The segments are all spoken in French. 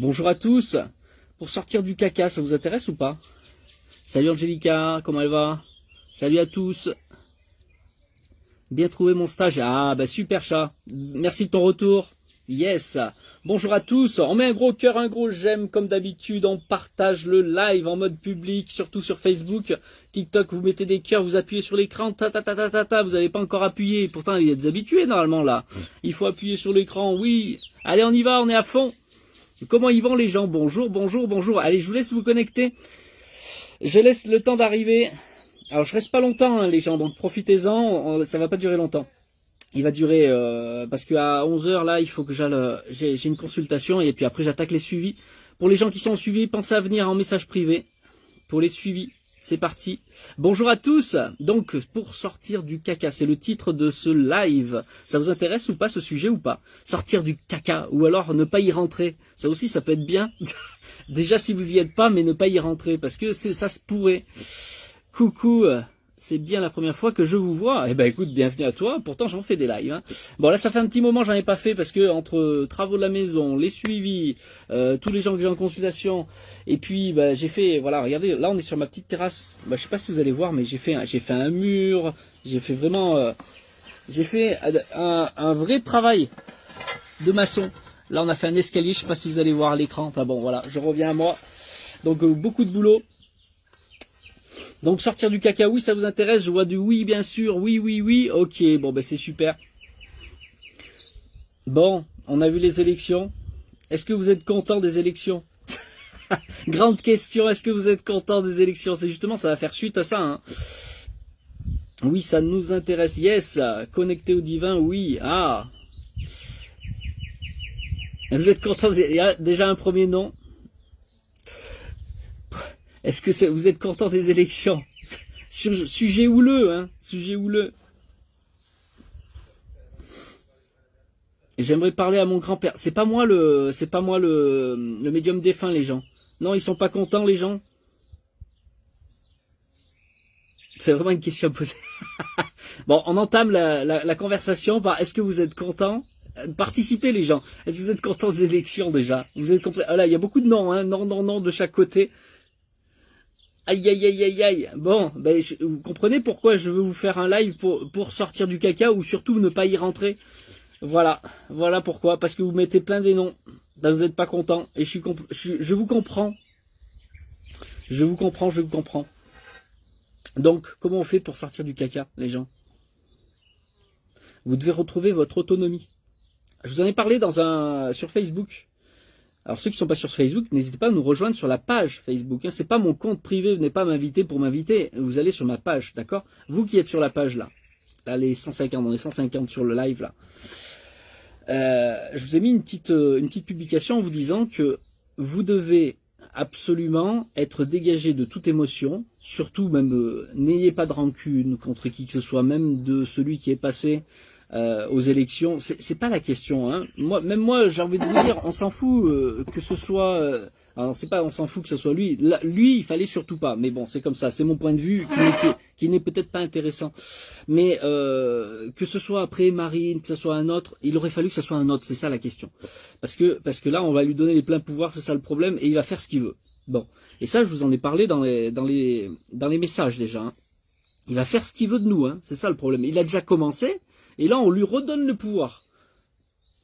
Bonjour à tous. Pour sortir du caca, ça vous intéresse ou pas? Salut Angelica, comment elle va? Salut à tous. Bien trouvé mon stage. Ah bah super chat. Merci de ton retour. Yes. Bonjour à tous. On met un gros cœur, un gros j'aime comme d'habitude. On partage le live en mode public, surtout sur Facebook. TikTok, vous mettez des cœurs, vous appuyez sur l'écran. Vous n'avez pas encore appuyé. Pourtant, il y a des habitués normalement là. Il faut appuyer sur l'écran. Oui. Allez, on y va, on est à fond. Comment y vont les gens? Bonjour, bonjour, bonjour. Allez, je vous laisse vous connecter. Je laisse le temps d'arriver. Alors, je reste pas longtemps, hein, les gens, donc profitez-en. Ça va pas durer longtemps. Il va durer, parce qu'à 11 h là, il faut que j'aille, j'ai une consultation et puis après, j'attaque les suivis. Pour les gens qui sont en suivi, pensez à venir en message privé. Pour les suivis, c'est parti. Bonjour à tous. Donc, pour sortir du caca, c'est le titre de ce live. Ça vous intéresse ou pas ce sujet ou pas? Sortir du caca ou alors ne pas y rentrer. Ça aussi, ça peut être bien. Déjà, si vous y êtes pas, mais ne pas y rentrer parce que ça se pourrait. Coucou, c'est bien la première fois que je vous vois. Eh ben écoute, bienvenue à toi. Pourtant, j'en fais des lives. Hein. Bon, là, ça fait un petit moment, j'en ai pas fait parce que entre travaux de la maison, les suivis, tous les gens que j'ai en consultation, et puis bah, j'ai fait, voilà, regardez, là, on est sur ma petite terrasse. Bah, je sais pas si vous allez voir, mais j'ai fait un mur. J'ai fait vraiment, j'ai fait un vrai travail de maçon. Là, on a fait un escalier. Je sais pas si vous allez voir à l'écran. Enfin bon, voilà, je reviens à moi. Donc beaucoup de boulot. Donc sortir du caca, oui, ça vous intéresse? Je vois du oui, bien sûr, oui, oui, oui. Ok, bon, ben c'est super. Bon, on a vu les élections. Est-ce que vous êtes content des élections? Grande question, est-ce que vous êtes content des élections? C'est justement, ça va faire suite à ça. Hein. Oui, ça nous intéresse. Yes, connecté au divin, oui. Ah. Vous êtes content? Il y a déjà un premier nom. Est-ce que vous êtes content des élections? Sujet houleux, hein? Sujet houleux. J'aimerais parler à mon grand-père. C'est pas moi le médium défunt, les gens. Non, ils sont pas contents, les gens. C'est vraiment une question à poser. Bon, on entame la conversation par est-ce que vous êtes contents? Participez, les gens. Est-ce que vous êtes contents des élections déjà? Vous êtes compris? Ah là, il y a beaucoup de noms, hein? Non, non, non de chaque côté. Aïe, aïe, aïe, aïe, aïe. Bon, ben, vous comprenez pourquoi je veux vous faire un live pour sortir du caca ou surtout ne pas y rentrer. Voilà, voilà pourquoi. Parce que vous mettez plein des noms. Ben, vous n'êtes pas content. Et je vous comprends. Je vous comprends, je vous comprends. Donc, comment on fait pour sortir du caca, les gens? Vous devez retrouver votre autonomie. Je vous en ai parlé sur Facebook. Alors ceux qui ne sont pas sur Facebook, n'hésitez pas à nous rejoindre sur la page Facebook. Hein. C'est pas mon compte privé, venez pas m'inviter pour m'inviter. Vous allez sur ma page, d'accord? Vous qui êtes sur la page là. Là, les 150, on est 150 sur le live là. Je vous ai mis une petite publication en vous disant que vous devez absolument être dégagé de toute émotion. Surtout même, n'ayez pas de rancune contre qui que ce soit, même de celui qui est passé. Aux élections, c'est pas la question. Hein. Même moi, j'ai envie de vous dire, on s'en fout que ce soit. Alors c'est pas, on s'en fout que ce soit lui. Lui, il fallait surtout pas. Mais bon, c'est comme ça. C'est mon point de vue qui n'est peut-être pas intéressant. Mais que ce soit après Marine, que ce soit un autre, il aurait fallu que ce soit un autre. C'est ça la question. Parce que là, on va lui donner les pleins pouvoirs. C'est ça le problème, et il va faire ce qu'il veut. Bon. Et ça, je vous en ai parlé dans les messages déjà. Hein. Il va faire ce qu'il veut de nous. Hein. C'est ça le problème. Il a déjà commencé. Et là, on lui redonne le pouvoir.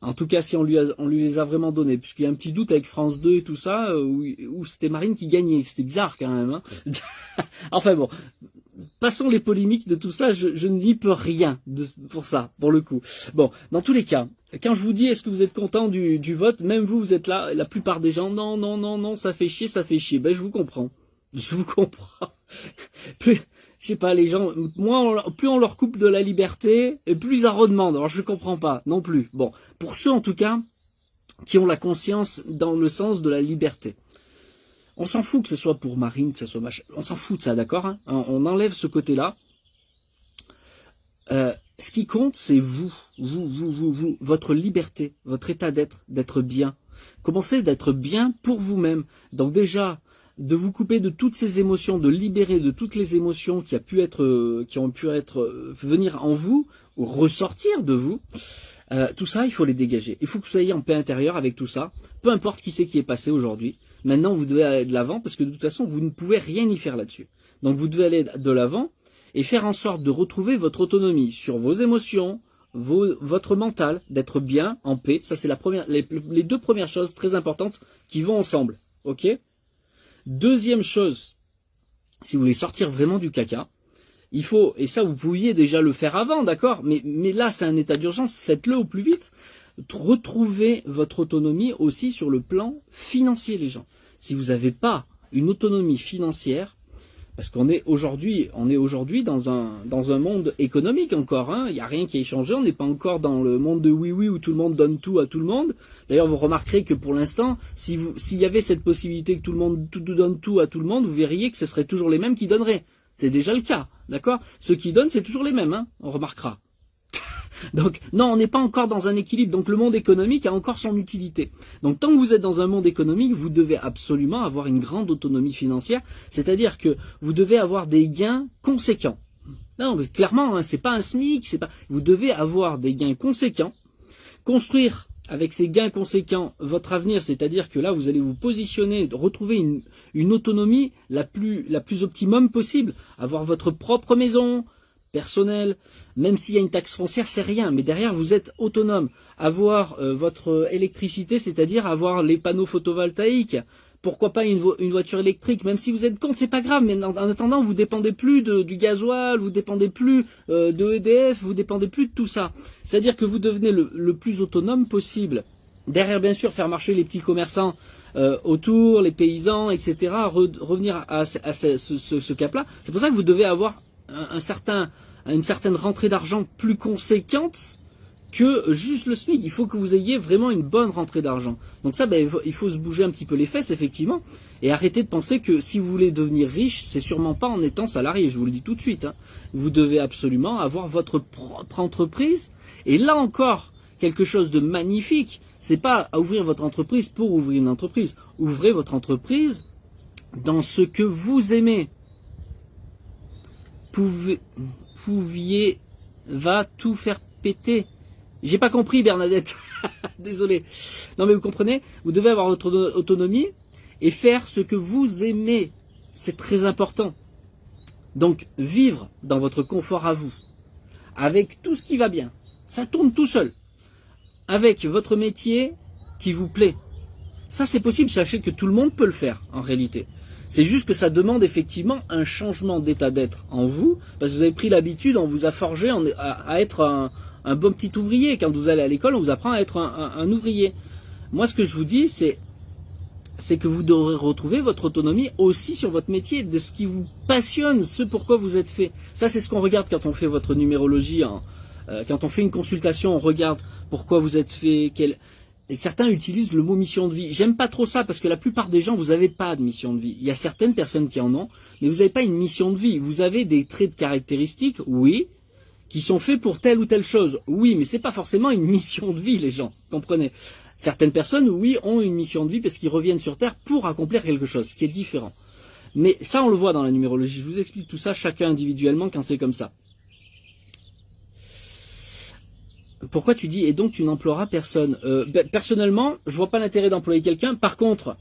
En tout cas, si on lui les a vraiment donnés. Puisqu'il y a un petit doute avec France 2 et tout ça, où c'était Marine qui gagnait. C'était bizarre quand même. Hein. Enfin bon, passons les polémiques de tout ça. Je n'y peux rien pour ça, pour le coup. Bon, dans tous les cas, quand je vous dis est-ce que vous êtes content du vote, même vous êtes là, la plupart des gens, non, non, non, non, ça fait chier, ça fait chier. Ben, je vous comprends. Je vous comprends. Je sais pas, les gens, plus on leur coupe de la liberté, et plus ils en redemandent. Alors je comprends pas, non plus. Bon, pour ceux en tout cas, qui ont la conscience dans le sens de la liberté. On s'en fout que ce soit pour Marine, que ce soit machin. On s'en fout de ça, d'accord hein. On enlève ce côté-là. Ce qui compte, c'est vous, votre liberté, votre état d'être bien. Commencez d'être bien pour vous-même. Donc déjà, de vous couper de toutes ces émotions, de libérer de toutes les émotions qui ont pu être venir en vous, ou ressortir de vous. Tout ça, il faut les dégager. Il faut que vous soyez en paix intérieure avec tout ça. Peu importe qui c'est qui est passé aujourd'hui. Maintenant, vous devez aller de l'avant parce que de toute façon, vous ne pouvez rien y faire là-dessus. Donc, vous devez aller de l'avant et faire en sorte de retrouver votre autonomie sur vos émotions, votre mental, d'être bien, en paix. Ça, c'est les deux premières choses très importantes qui vont ensemble. Ok ? Deuxième chose, si vous voulez sortir vraiment du caca, il faut, et ça vous pouviez déjà le faire avant, d'accord, mais là c'est un état d'urgence, faites-le au plus vite, retrouvez votre autonomie aussi sur le plan financier, les gens. Si vous n'avez pas une autonomie financière, parce qu'on est aujourd'hui dans un monde économique encore, hein, il n'y a rien qui a changé, on n'est pas encore dans le monde de oui-oui où tout le monde donne tout à tout le monde. D'ailleurs, vous remarquerez que pour l'instant, s'il y avait cette possibilité que tout le monde donne tout à tout le monde, vous verriez que ce serait toujours les mêmes qui donneraient. C'est déjà le cas, d'accord? Ceux qui donnent, c'est toujours les mêmes, hein, on remarquera. Donc, non, on n'est pas encore dans un équilibre. Donc, le monde économique a encore son utilité. Donc, tant que vous êtes dans un monde économique, vous devez absolument avoir une grande autonomie financière. C'est-à-dire que vous devez avoir des gains conséquents. Non, mais clairement, hein, c'est pas un SMIC, c'est pas. Vous devez avoir des gains conséquents. Construire avec ces gains conséquents votre avenir, c'est-à-dire que là, vous allez vous positionner, retrouver une autonomie la plus optimum possible. Avoir votre propre maison personnel, même s'il y a une taxe foncière, c'est rien, mais derrière vous êtes autonome. Avoir votre électricité, c'est-à-dire avoir les panneaux photovoltaïques, pourquoi pas une voiture électrique, même si vous êtes contre, c'est pas grave, mais en attendant, vous dépendez plus du gasoil, vous dépendez plus de EDF, vous dépendez plus de tout ça. C'est-à-dire que vous devenez le plus autonome possible. Derrière, bien sûr, faire marcher les petits commerçants autour, les paysans, etc., revenir à ce cap-là. C'est pour ça que vous devez avoir une certaine rentrée d'argent plus conséquente que juste le SMIC. Il faut que vous ayez vraiment une bonne rentrée d'argent. Donc ça, il faut se bouger un petit peu les fesses, effectivement, et arrêter de penser que si vous voulez devenir riche, c'est sûrement pas en étant salarié, je vous le dis tout de suite. Hein. Vous devez absolument avoir votre propre entreprise, et là encore, quelque chose de magnifique, c'est pas à ouvrir votre entreprise pour ouvrir une entreprise. Ouvrez votre entreprise dans ce que vous aimez. Pouviez va tout faire péter. J'ai pas compris, Bernadette. Désolé. Non, mais vous comprenez, vous devez avoir votre autonomie et faire ce que vous aimez. C'est très important. Donc, vivre dans votre confort à vous, avec tout ce qui va bien. Ça tourne tout seul. Avec votre métier qui vous plaît. Ça, c'est possible. Sachez que tout le monde peut le faire, en réalité. C'est juste que ça demande effectivement un changement d'état d'être en vous, parce que vous avez pris l'habitude, on vous a forgé à être un bon petit ouvrier. Quand vous allez à l'école, on vous apprend à être un ouvrier. Moi, ce que je vous dis, c'est que vous devrez retrouver votre autonomie aussi sur votre métier, de ce qui vous passionne, ce pourquoi vous êtes fait. Ça, c'est ce qu'on regarde quand on fait votre numérologie. Quand on fait une consultation, on regarde pourquoi vous êtes fait, et certains utilisent le mot mission de vie. J'aime pas trop ça parce que la plupart des gens, vous n'avez pas de mission de vie. Il y a certaines personnes qui en ont, mais vous n'avez pas une mission de vie. Vous avez des traits de caractéristiques, oui, qui sont faits pour telle ou telle chose. Oui, mais c'est pas forcément une mission de vie, les gens. Comprenez? Certaines personnes, oui, ont une mission de vie parce qu'ils reviennent sur Terre pour accomplir quelque chose, ce qui est différent. Mais ça, on le voit dans la numérologie. Je vous explique tout ça, chacun individuellement, quand c'est comme ça. Pourquoi tu dis, et donc tu n'emploieras personne? Personnellement, je vois pas l'intérêt d'employer quelqu'un. Par contre,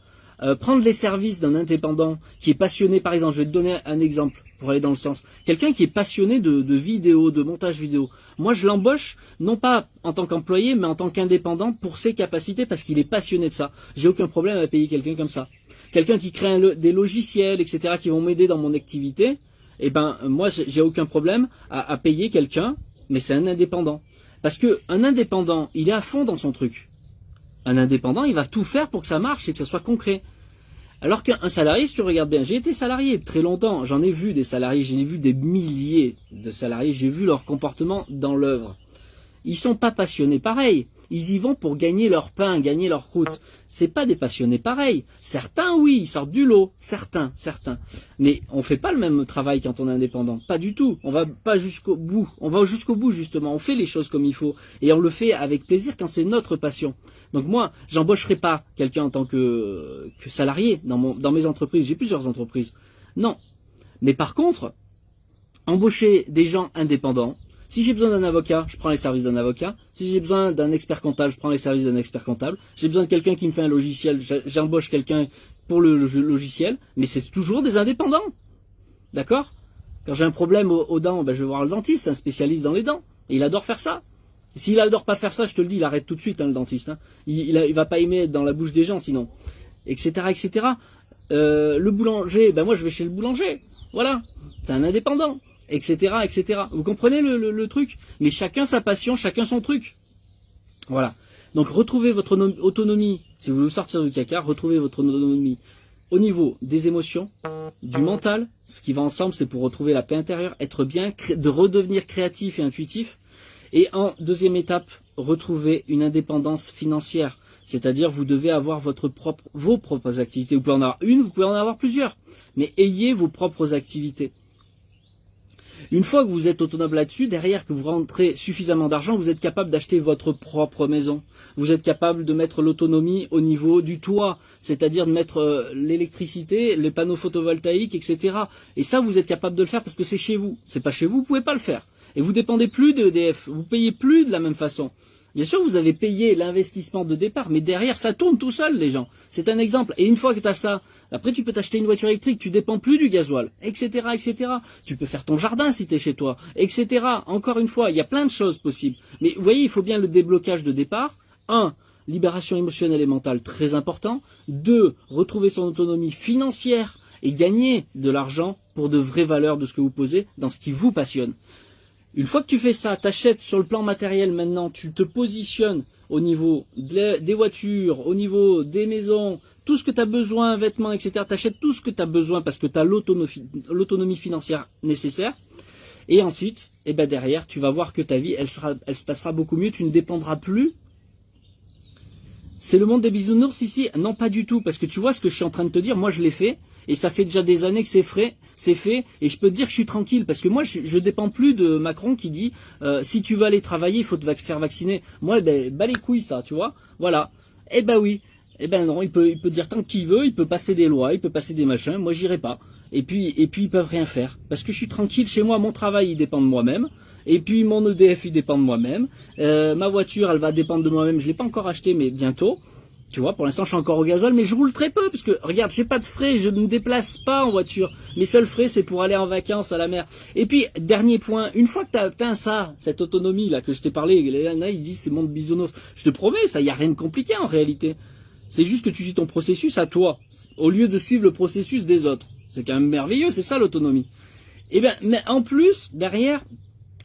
prendre les services d'un indépendant qui est passionné, par exemple, je vais te donner un exemple pour aller dans le sens. Quelqu'un qui est passionné de vidéo, de montage vidéo. Moi, je l'embauche, non pas en tant qu'employé, mais en tant qu'indépendant pour ses capacités, parce qu'il est passionné de ça. J'ai aucun problème à payer quelqu'un comme ça. Quelqu'un qui crée des logiciels, etc., qui vont m'aider dans mon activité, eh ben, moi, j'ai aucun problème à payer quelqu'un, mais c'est un indépendant. Parce que un indépendant, il est à fond dans son truc. Un indépendant, il va tout faire pour que ça marche et que ça soit concret. Alors qu'un salarié, si tu regardes bien, j'ai été salarié très longtemps, j'en ai vu des salariés, j'en ai vu des milliers de salariés, j'ai vu leur comportement dans l'œuvre. Ils sont pas passionnés pareil. Ils y vont pour gagner leur pain, gagner leur croûte. C'est pas des passionnés pareils. Certains, oui, ils sortent du lot. Certains. Mais on fait pas le même travail quand on est indépendant. Pas du tout. On va pas jusqu'au bout. On va jusqu'au bout, justement. On fait les choses comme il faut. Et on le fait avec plaisir quand c'est notre passion. Donc moi, j'embaucherai pas quelqu'un en tant que salarié dans mes entreprises. J'ai plusieurs entreprises. Non. Mais par contre, embaucher des gens indépendants, Si j'ai besoin d'un avocat, je prends les services d'un avocat. Si j'ai besoin d'un expert comptable, je prends les services d'un expert comptable. J'ai besoin de quelqu'un qui me fait un logiciel, j'embauche quelqu'un pour le logiciel. Mais c'est toujours des indépendants. D'accord? Quand j'ai un problème aux dents, ben je vais voir le dentiste, c'est un spécialiste dans les dents. Et il adore faire ça. S'il adore pas faire ça, je te le dis, il arrête tout de suite, hein, le dentiste. Hein. Il va pas aimer être dans la bouche des gens, sinon. Etc., etc. Le boulanger, ben moi je vais chez le boulanger. Voilà. C'est un indépendant. Etc., etc. Vous comprenez le truc? Mais chacun sa passion, chacun son truc. Voilà. Donc retrouvez votre autonomie, si vous voulez sortir du caca, retrouvez votre autonomie au niveau des émotions, du mental. Ce qui va ensemble, c'est pour retrouver la paix intérieure, être bien, de redevenir créatif et intuitif. Et en deuxième étape, retrouver une indépendance financière. C'est-à-dire, vous devez avoir vos propres activités. Vous pouvez en avoir une, vous pouvez en avoir plusieurs. Mais ayez vos propres activités. Une fois que vous êtes autonome là-dessus, derrière que vous rentrez suffisamment d'argent, vous êtes capable d'acheter votre propre maison. Vous êtes capable de mettre l'autonomie au niveau du toit, c'est-à-dire de mettre l'électricité, les panneaux photovoltaïques, etc. Et ça, vous êtes capable de le faire parce que c'est chez vous. C'est pas chez vous, vous pouvez pas le faire. Et vous dépendez plus de EDF, vous payez plus de la même façon. Bien sûr, vous avez payé l'investissement de départ, mais derrière, ça tourne tout seul, les gens. C'est un exemple. Et une fois que tu as ça, après, tu peux t'acheter une voiture électrique, tu dépends plus du gasoil, etc., etc. Tu peux faire ton jardin si tu es chez toi, etc. Encore une fois, il y a plein de choses possibles. Mais vous voyez, il faut bien le déblocage de départ. 1. Libération émotionnelle et mentale, très important. 2. Retrouver son autonomie financière et gagner de l'argent pour de vraies valeurs de ce que vous posez dans ce qui vous passionne. Une fois que tu fais ça, t'achètes sur le plan matériel maintenant, tu te positionnes au niveau des voitures, au niveau des maisons, tout ce que tu as besoin, vêtements, etc. T'achètes tout ce que tu as besoin parce que tu as l'autonomie financière nécessaire. Et ensuite, eh ben derrière, tu vas voir que ta vie, elle se passera beaucoup mieux, tu ne dépendras plus. C'est le monde des bisounours ici? Non, pas du tout, parce que tu vois ce que je suis en train de te dire, moi je l'ai fait. Et ça fait déjà des années que c'est fait, et je peux te dire que je suis tranquille, parce que moi je dépends plus de Macron qui dit si tu veux aller travailler, il faut te faire vacciner. Moi, ben, bas les couilles ça, tu vois. Voilà. Eh ben oui. Eh ben non, il peut dire tant qu'il veut, il peut passer des lois, il peut passer des machins, moi j'irai pas. Et puis ils peuvent rien faire. Parce que je suis tranquille chez moi, mon travail il dépend de moi-même. Et puis mon EDF il dépend de moi-même. Ma voiture elle va dépendre de moi-même, je l'ai pas encore acheté mais bientôt. Tu vois, pour l'instant, je suis encore au gazole, mais je roule très peu, parce que, regarde, j'ai pas de frais, je ne me déplace pas en voiture. Mes seuls frais, c'est pour aller en vacances à la mer. Et puis, dernier point, une fois que tu as atteint ça, cette autonomie-là, que je t'ai parlé, là, ils disent c'est monde bisounours. Je te promets, ça, y a rien de compliqué, en réalité. C'est juste que tu suis ton processus à toi, au lieu de suivre le processus des autres. C'est quand même merveilleux, c'est ça, l'autonomie. Et ben, mais en plus, derrière,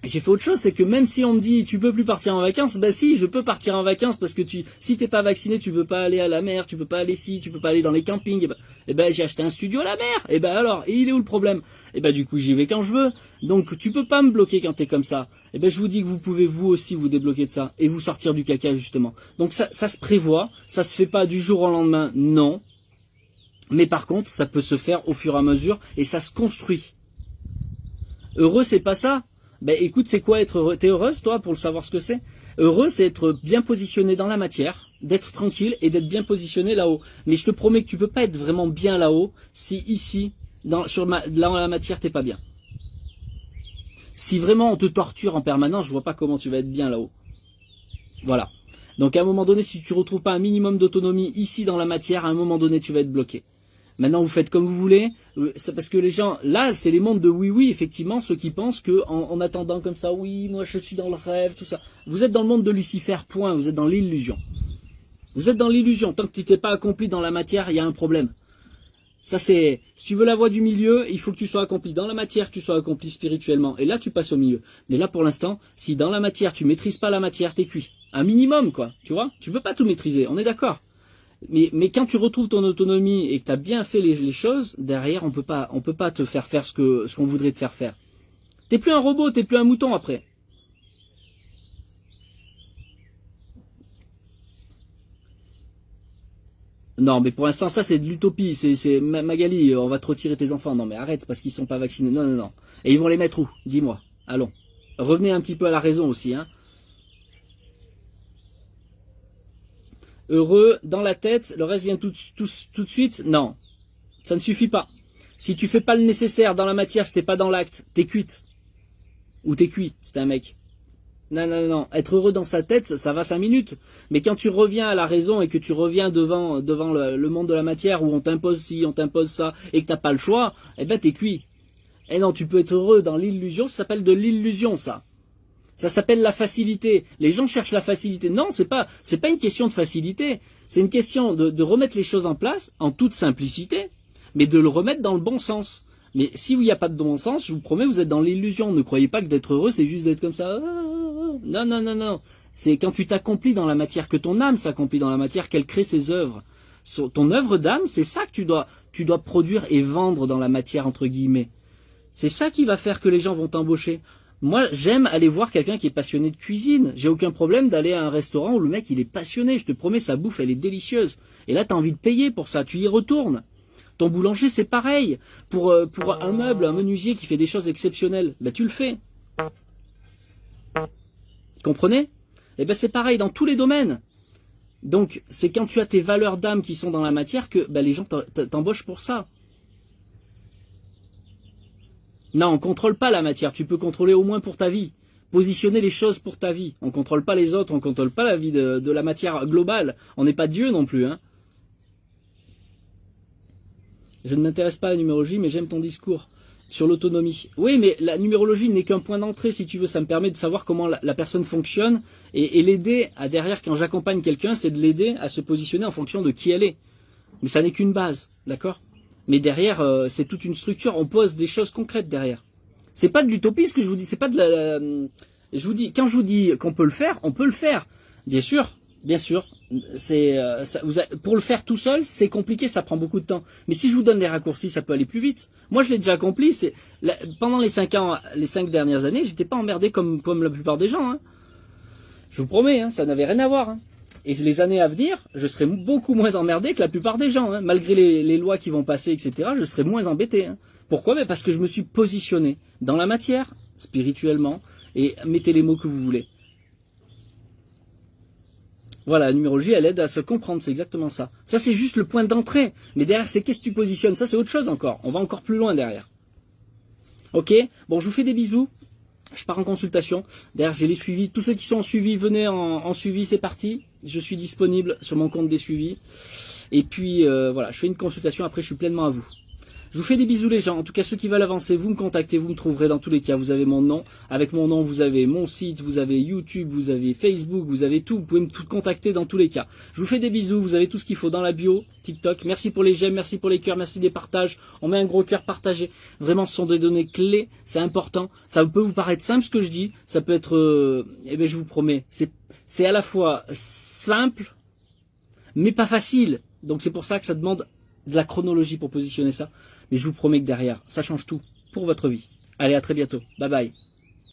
j'ai fait autre chose, c'est que même si on me dit tu peux plus partir en vacances, ben si, je peux partir en vacances parce que si t'es pas vacciné, tu peux pas aller à la mer, tu peux pas aller tu peux pas aller dans les campings, et ben j'ai acheté un studio à la mer, et ben alors, et il est où le problème? Et ben du coup j'y vais quand je veux, donc tu peux pas me bloquer quand t'es comme ça. Et ben je vous dis que vous pouvez vous aussi vous débloquer de ça, et vous sortir du caca justement. Donc ça se prévoit, ça se fait pas du jour au lendemain, non, mais par contre ça peut se faire au fur et à mesure, et ça se construit. Heureux c'est pas ça? Ben écoute, c'est quoi être heureux? T'es heureuse toi pour le savoir ce que c'est? Heureux, c'est être bien positionné dans la matière, d'être tranquille et d'être bien positionné là-haut. Mais je te promets que tu peux pas être vraiment bien là-haut si ici, dans la matière, t'es pas bien. Si vraiment on te torture en permanence, je vois pas comment tu vas être bien là-haut. Voilà. Donc à un moment donné, si tu retrouves pas un minimum d'autonomie ici dans la matière, à un moment donné, tu vas être bloqué. Maintenant, vous faites comme vous voulez. C'est parce que les gens, là, c'est les mondes de oui, effectivement, ceux qui pensent que en attendant comme ça, oui, moi je suis dans le rêve, tout ça. Vous êtes dans le monde de Lucifer, point. Vous êtes dans l'illusion. Vous êtes dans l'illusion. Tant que tu t'es pas accompli dans la matière, il y a un problème. Ça c'est, si tu veux la voie du milieu, il faut que tu sois accompli dans la matière, que tu sois accompli spirituellement. Et là, tu passes au milieu. Mais là, pour l'instant, si dans la matière, tu maîtrises pas la matière, t'es cuit. Un minimum, quoi. Tu vois? Tu peux pas tout maîtriser. On est d'accord. Mais quand tu retrouves ton autonomie et que tu as bien fait les choses, derrière, on peut pas te faire faire ce qu'on voudrait te faire faire. T'es plus un robot, t'es plus un mouton après. Non, mais pour l'instant, ça, c'est de l'utopie. C'est Magali, on va te retirer tes enfants. Non, mais arrête, parce qu'ils sont pas vaccinés. Non, non, non. Et ils vont les mettre où? Dis-moi. Allons. Revenez un petit peu à la raison aussi, hein. Heureux, dans la tête, le reste vient tout de suite. Non. Ça ne suffit pas. Si tu fais pas le nécessaire dans la matière, si t'es pas dans l'acte, t'es cuite. Ou t'es cuit, c'est un mec. Non, non, non. Être heureux dans sa tête, ça va 5 minutes. Mais quand tu reviens à la raison et que tu reviens devant le monde de la matière où on t'impose ci, on t'impose ça, et que t'as pas le choix, eh ben t'es cuit. Eh non, tu peux être heureux dans l'illusion, ça s'appelle de l'illusion, ça. Ça s'appelle la facilité. Les gens cherchent la facilité. Non, c'est pas une question de facilité. C'est une question de remettre les choses en place en toute simplicité, mais de le remettre dans le bon sens. Mais si il n'y a pas de bon sens, je vous promets, vous êtes dans l'illusion. Ne croyez pas que d'être heureux, c'est juste d'être comme ça. Non, non, non, non. C'est quand tu t'accomplis dans la matière, que ton âme s'accomplit dans la matière, qu'elle crée ses œuvres. Ton œuvre d'âme, c'est ça que tu dois produire et vendre dans la matière, entre guillemets. C'est ça qui va faire que les gens vont t'embaucher. Moi, j'aime aller voir quelqu'un qui est passionné de cuisine. J'ai aucun problème d'aller à un restaurant où le mec, il est passionné. Je te promets, sa bouffe, elle est délicieuse. Et là, t'as envie de payer pour ça. Tu y retournes. Ton boulanger, c'est pareil. Pour un meuble, un menuisier qui fait des choses exceptionnelles, ben, tu le fais. Comprenez? Eh ben, c'est pareil dans tous les domaines. Donc, c'est quand tu as tes valeurs d'âme qui sont dans la matière que ben, les gens t'embauchent pour ça. Non, on contrôle pas la matière. Tu peux contrôler au moins pour ta vie. Positionner les choses pour ta vie. On contrôle pas les autres, on contrôle pas la vie de la matière globale. On n'est pas Dieu non plus, hein. Je ne m'intéresse pas à la numérologie, mais j'aime ton discours sur l'autonomie. Oui, mais la numérologie n'est qu'un point d'entrée, si tu veux. Ça me permet de savoir comment la personne fonctionne et l'aider à derrière, quand j'accompagne quelqu'un, c'est de l'aider à se positionner en fonction de qui elle est. Mais ça n'est qu'une base, d'accord? Mais derrière, c'est toute une structure. On pose des choses concrètes derrière. C'est pas de l'utopie ce que je vous dis. C'est pas de je vous dis, quand je vous dis qu'on peut le faire, on peut le faire. Bien sûr, bien sûr. Pour le faire tout seul, c'est compliqué, ça prend beaucoup de temps. Mais si je vous donne les raccourcis, ça peut aller plus vite. Moi, je l'ai déjà accompli. Pendant les 5 dernières années, j'étais pas emmerdé comme la plupart des gens. Hein. Je vous promets, hein, ça n'avait rien à voir. Hein. Et les années à venir, je serai beaucoup moins emmerdé que la plupart des gens. Hein. Malgré les lois qui vont passer, etc., je serai moins embêté. Hein. Pourquoi? Mais parce que je me suis positionné dans la matière, spirituellement, et mettez les mots que vous voulez. Voilà, la numérologie, elle aide à se comprendre, c'est exactement ça. Ça, c'est juste le point d'entrée. Mais derrière, c'est qu'est-ce que tu positionnes. Ça, c'est autre chose encore. On va encore plus loin derrière. Ok? Bon, je vous fais des bisous. Je pars en consultation. Derrière, j'ai les suivis. Tous ceux qui sont en suivi, venez en suivi, c'est parti. Je suis disponible sur mon compte des suivis. Et puis, voilà, je fais une consultation. Après, je suis pleinement à vous. Je vous fais des bisous les gens. En tout cas, ceux qui veulent avancer, vous me contactez, vous me trouverez dans tous les cas. Vous avez mon nom. Avec mon nom, vous avez mon site, vous avez YouTube, vous avez Facebook, vous avez tout. Vous pouvez me tout contacter dans tous les cas. Je vous fais des bisous. Vous avez tout ce qu'il faut dans la bio, TikTok. Merci pour les j'aime, merci pour les cœurs, merci des partages. On met un gros cœur partagé. Vraiment, ce sont des données clés. C'est important. Ça peut vous paraître simple ce que je dis. Ça peut être, eh ben, je vous promets, c'est à la fois simple, mais pas facile. Donc c'est pour ça que ça demande de la chronologie pour positionner ça. Mais je vous promets que derrière, ça change tout pour votre vie. Allez, à très bientôt. Bye bye.